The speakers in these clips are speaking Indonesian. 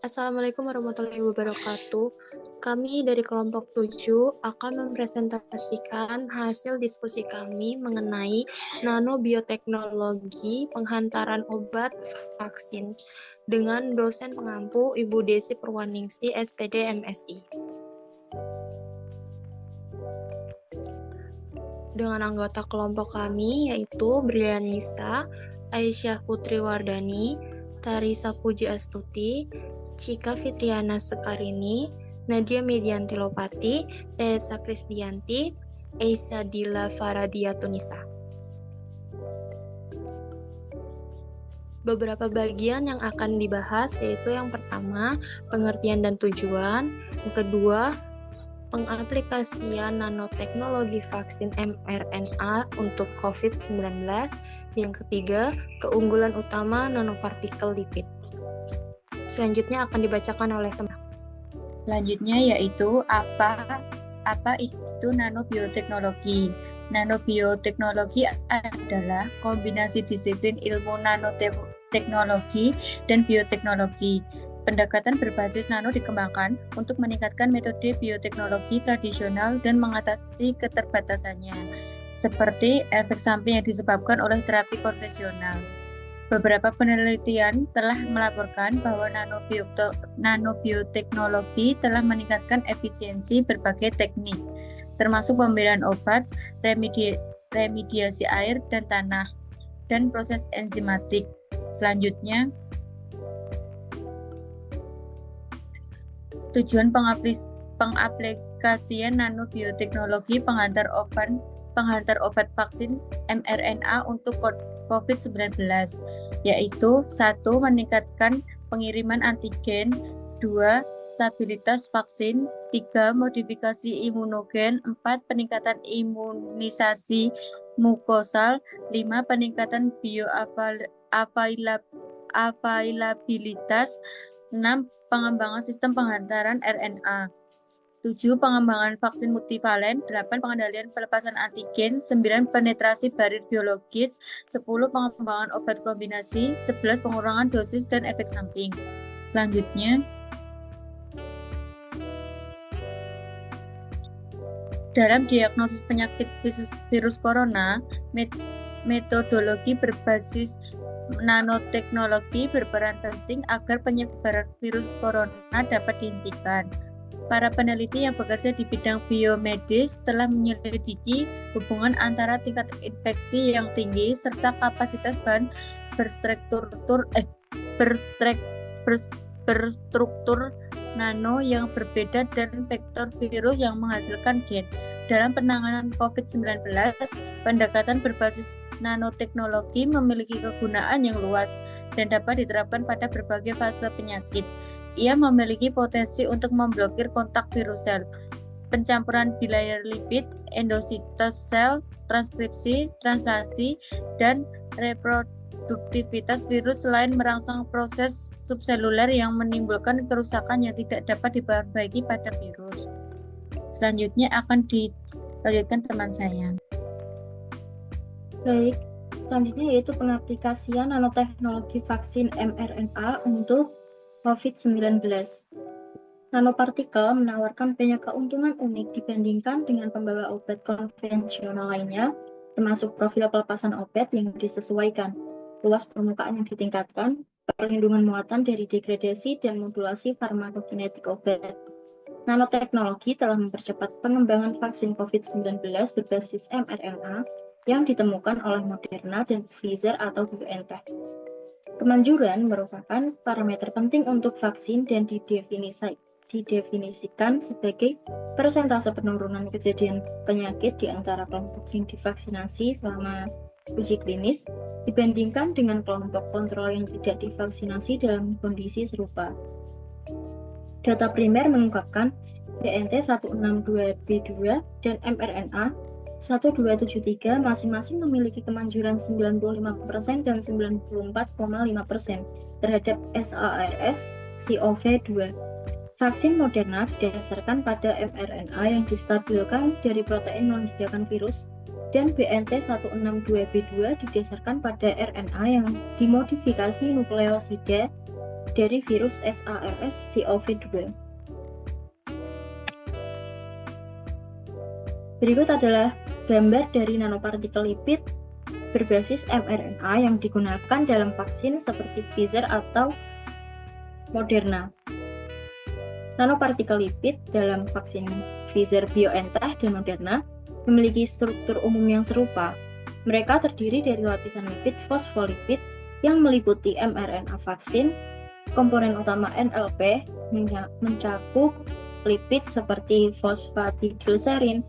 Assalamualaikum warahmatullahi wabarakatuh. Kami dari kelompok 7 akan mempresentasikan hasil diskusi kami mengenai nanobioteknologi penghantaran obat vaksin dengan dosen pengampu Ibu Desi Purwaningsi, SPD MSI. Dengan anggota kelompok kami yaitu Brianisa, Aisyah Putri Wardani, Tarisa Puji Astuti, Cika Fitriana Sekarini, Nadia Medianti Lopati, Teresa Krisdianti, Eisa Dila Faradia Tunisa. Beberapa bagian yang akan dibahas yaitu yang pertama, pengertian dan tujuan, yang kedua, pengaplikasian nanoteknologi vaksin mRNA untuk COVID-19, yang ketiga, keunggulan utama nanopartikel lipid. Selanjutnya akan dibacakan oleh teman. Selanjutnya yaitu apa itu nanobioteknologi. Nanobioteknologi adalah kombinasi disiplin ilmu nanoteknologi dan bioteknologi. Pendekatan berbasis nano dikembangkan untuk meningkatkan metode bioteknologi tradisional dan mengatasi keterbatasannya, seperti efek samping yang disebabkan oleh terapi konvensional. Beberapa penelitian telah melaporkan bahwa nanobioteknologi telah meningkatkan efisiensi berbagai teknik, termasuk pemberian obat, remediasi air dan tanah, dan proses enzimatik. Selanjutnya, tujuan pengaplikasian nanobioteknologi penghantar obat vaksin mRNA untuk COVID-19, yaitu 1. Meningkatkan pengiriman antigen, 2. Stabilitas vaksin, 3. Modifikasi imunogen, 4. Peningkatan imunisasi mukosal, 5. Peningkatan bioavailabilitas, 6. Pengembangan sistem penghantaran RNA, 7. Pengembangan vaksin multivalen, 8. Pengendalian pelepasan antigen, 9. Penetrasi barir biologis, 10. Pengembangan obat kombinasi, 11. Pengurangan dosis dan efek samping. Selanjutnya, dalam diagnosis penyakit virus corona, metodologi berbasis nanoteknologi berperan penting agar penyebaran virus corona dapat dihentikan. Para peneliti yang bekerja di bidang biomedis telah menyelidiki hubungan antara tingkat infeksi yang tinggi serta kapasitas bahan berstruktur nano yang berbeda dan vektor virus yang menghasilkan gen. Dalam penanganan COVID-19, pendekatan berbasis nanoteknologi memiliki kegunaan yang luas dan dapat diterapkan pada berbagai fase penyakit. Ia memiliki potensi untuk memblokir kontak virus sel, pencampuran bilayer lipid, endositosel, transkripsi, translasi, dan reproduktivitas virus selain merangsang proses subseluler yang menimbulkan kerusakan yang tidak dapat diperbaiki pada virus. Selanjutnya akan dilanjutkan teman saya. Baik, selanjutnya yaitu pengaplikasian nanoteknologi vaksin mRNA untuk COVID-19. Nanopartikel menawarkan banyak keuntungan unik dibandingkan dengan pembawa obat konvensional lainnya, termasuk profil pelepasan obat yang disesuaikan, luas permukaan yang ditingkatkan, perlindungan muatan dari degradasi, dan modulasi farmakokinetik obat. Nanoteknologi telah mempercepat pengembangan vaksin COVID-19 berbasis mRNA yang ditemukan oleh Moderna dan Pfizer atau BioNTech. Kemanjuran merupakan parameter penting untuk vaksin dan didefinisikan sebagai persentase penurunan kejadian penyakit di antara kelompok yang divaksinasi selama uji klinis dibandingkan dengan kelompok kontrol yang tidak divaksinasi dalam kondisi serupa. Data primer mengungkapkan BNT 162b2 dan mRNA 1273 masing-masing memiliki kemanjuran 95% dan 94,5% terhadap SARS-CoV-2. Vaksin Moderna didasarkan pada mRNA yang distabilkan dari protein melanjutkan virus dan BNT162B2 didasarkan pada RNA yang dimodifikasi nukleosida dari virus SARS-CoV-2. Berikut adalah gambar dari nanopartikel lipid berbasis mRNA yang digunakan dalam vaksin seperti Pfizer atau Moderna. Nanopartikel lipid dalam vaksin Pfizer-BioNTech dan Moderna memiliki struktur umum yang serupa. Mereka terdiri dari lapisan lipid fosfolipid yang meliputi mRNA vaksin. Komponen utama NLP mencakup lipid seperti fosfatidilserin,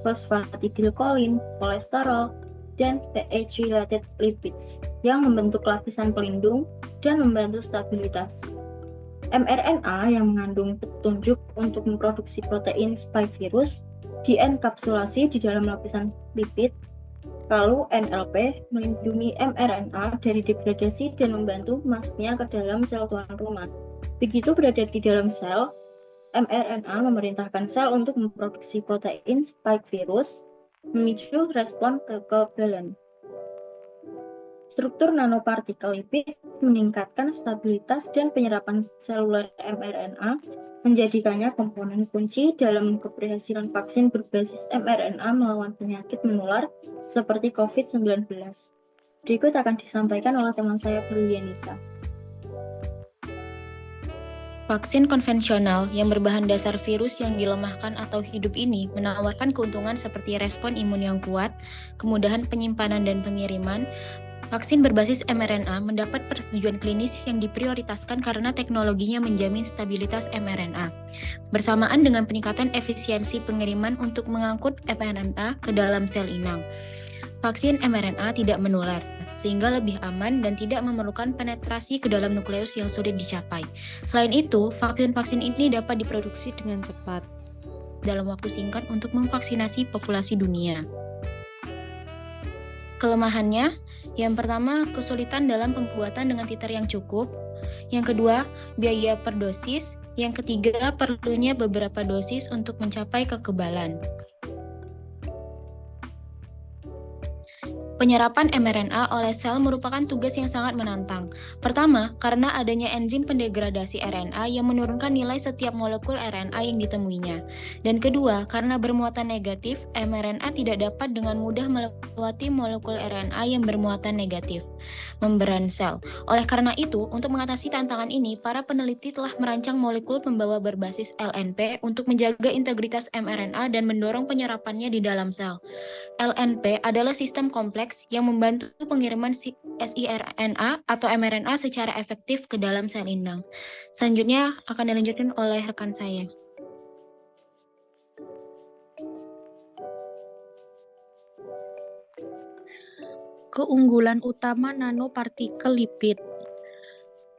fosfatidilkolin, kolesterol, dan pH-related lipids yang membentuk lapisan pelindung dan membantu stabilitas. mRNA yang mengandung petunjuk untuk memproduksi protein spike virus dienkapsulasi di dalam lapisan lipid, lalu NLP melindungi mRNA dari degradasi dan membantu masuknya ke dalam sel tuan rumah. Begitu berada di dalam sel, mRNA memerintahkan sel untuk memproduksi protein spike virus, memicu respon kekebalan. Struktur nanopartikel lipid meningkatkan stabilitas dan penyerapan seluler mRNA, menjadikannya komponen kunci dalam keberhasilan vaksin berbasis mRNA melawan penyakit menular seperti COVID-19. Berikut akan disampaikan oleh teman saya, Brilianisa. Vaksin konvensional yang berbahan dasar virus yang dilemahkan atau hidup ini menawarkan keuntungan seperti respon imun yang kuat, kemudahan penyimpanan dan pengiriman. Vaksin berbasis mRNA mendapat persetujuan klinis yang diprioritaskan karena teknologinya menjamin stabilitas mRNA, bersamaan dengan peningkatan efisiensi pengiriman untuk mengangkut mRNA ke dalam sel inang. Vaksin mRNA tidak menular, sehingga lebih aman dan tidak memerlukan penetrasi ke dalam nukleus yang sulit dicapai. Selain itu, vaksin-vaksin ini dapat diproduksi dengan cepat dalam waktu singkat untuk memvaksinasi populasi dunia. Kelemahannya, yang pertama, kesulitan dalam pembuatan dengan titer yang cukup. Yang kedua, biaya per dosis. Yang ketiga, perlunya beberapa dosis untuk mencapai kekebalan. Penyerapan mRNA oleh sel merupakan tugas yang sangat menantang. Pertama, karena adanya enzim pendegradasi RNA yang menurunkan nilai setiap molekul RNA yang ditemuinya. Dan kedua, karena bermuatan negatif, mRNA tidak dapat dengan mudah melewati molekul RNA yang bermuatan negatif, membran sel. Oleh karena itu, untuk mengatasi tantangan ini, para peneliti telah merancang molekul pembawa berbasis LNP untuk menjaga integritas mRNA dan mendorong penyerapannya di dalam sel. LNP adalah sistem kompleks yang membantu pengiriman siRNA atau mRNA secara efektif ke dalam sel inang. Selanjutnya akan dilanjutkan oleh rekan saya. Keunggulan utama nanopartikel lipid.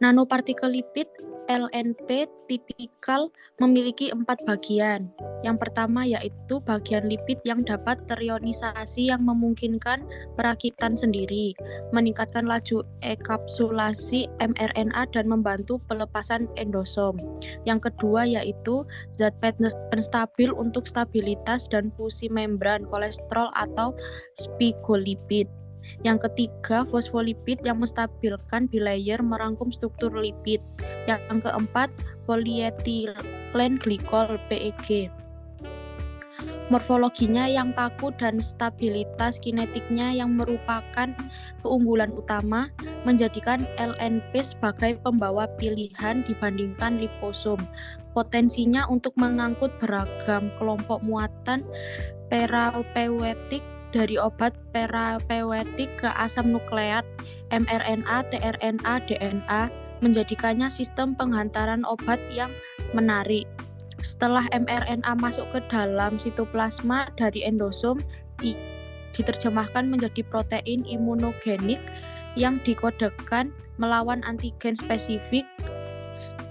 Nanopartikel lipid LNP tipikal memiliki 4 bagian. Yang pertama yaitu bagian lipid yang dapat terionisasi yang memungkinkan perakitan sendiri, meningkatkan laju ekapsulasi mRNA dan membantu pelepasan endosom. Yang kedua yaitu zat penstabil untuk stabilitas dan fusi membran kolesterol atau sphingolipid. Yang ketiga, fosfolipid yang menstabilkan bilayer merangkum struktur lipid. Yang keempat, polyethylene glycol PEG. Morfologinya yang kaku dan stabilitas kinetiknya yang merupakan keunggulan utama, menjadikan LNP sebagai pembawa pilihan dibandingkan liposom. Potensinya untuk mengangkut beragam kelompok muatan terapeutik dari obat terapeutik ke asam nukleat, mRNA, tRNA, DNA, menjadikannya sistem penghantaran obat yang menarik. Setelah mRNA masuk ke dalam sitoplasma dari endosom, diterjemahkan menjadi protein imunogenik yang dikodekan melawan antigen spesifik.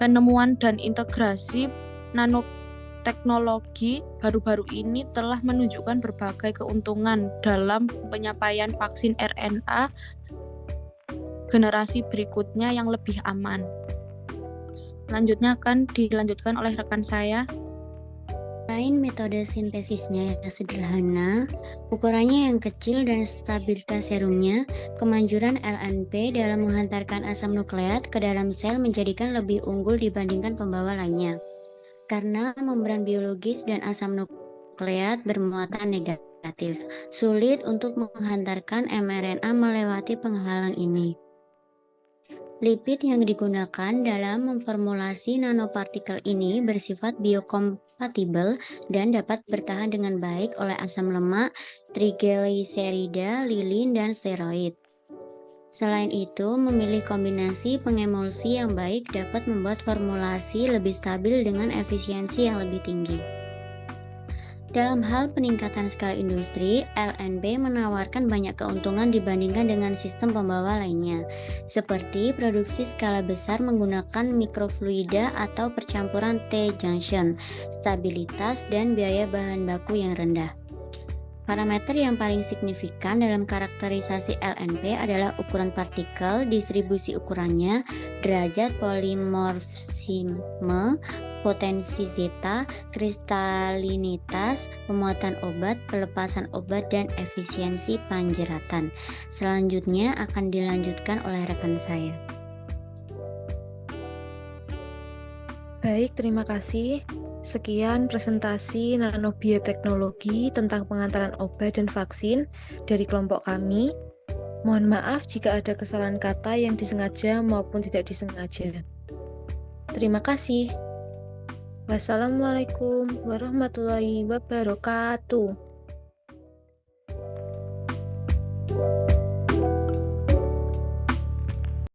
Penemuan dan integrasi nanoteknologi baru-baru ini telah menunjukkan berbagai keuntungan dalam penyampaian vaksin RNA generasi berikutnya yang lebih aman. Selanjutnya akan dilanjutkan oleh rekan saya. Selain metode sintesisnya yang sederhana, ukurannya yang kecil dan stabilitas serumnya, kemanjuran LNP dalam menghantarkan asam nukleat ke dalam sel menjadikan lebih unggul dibandingkan pembawa lainnya. Karena membran biologis dan asam nukleat bermuatan negatif, sulit untuk menghantarkan mRNA melewati penghalang ini. Lipid yang digunakan dalam memformulasi nanopartikel ini bersifat biokompatibel dan dapat bertahan dengan baik oleh asam lemak, trigliserida, lilin, dan steroid. Selain itu, memilih kombinasi pengemulsi yang baik dapat membuat formulasi lebih stabil dengan efisiensi yang lebih tinggi. Dalam hal peningkatan skala industri, LNP menawarkan banyak keuntungan dibandingkan dengan sistem pembawa lainnya, seperti produksi skala besar menggunakan mikrofluida atau percampuran T-junction, stabilitas, dan biaya bahan baku yang rendah. Parameter yang paling signifikan dalam karakterisasi LNP adalah ukuran partikel, distribusi ukurannya, derajat polimorfisme, potensi zeta, kristalinitas, pemuatan obat, pelepasan obat, dan efisiensi panjeratan. Selanjutnya akan dilanjutkan oleh rekan saya. Baik, terima kasih. Sekian presentasi nanobioteknologi tentang pengantaran obat dan vaksin dari kelompok kami. Mohon maaf jika ada kesalahan kata yang disengaja maupun tidak disengaja. Terima kasih. Wassalamualaikum warahmatullahi wabarakatuh.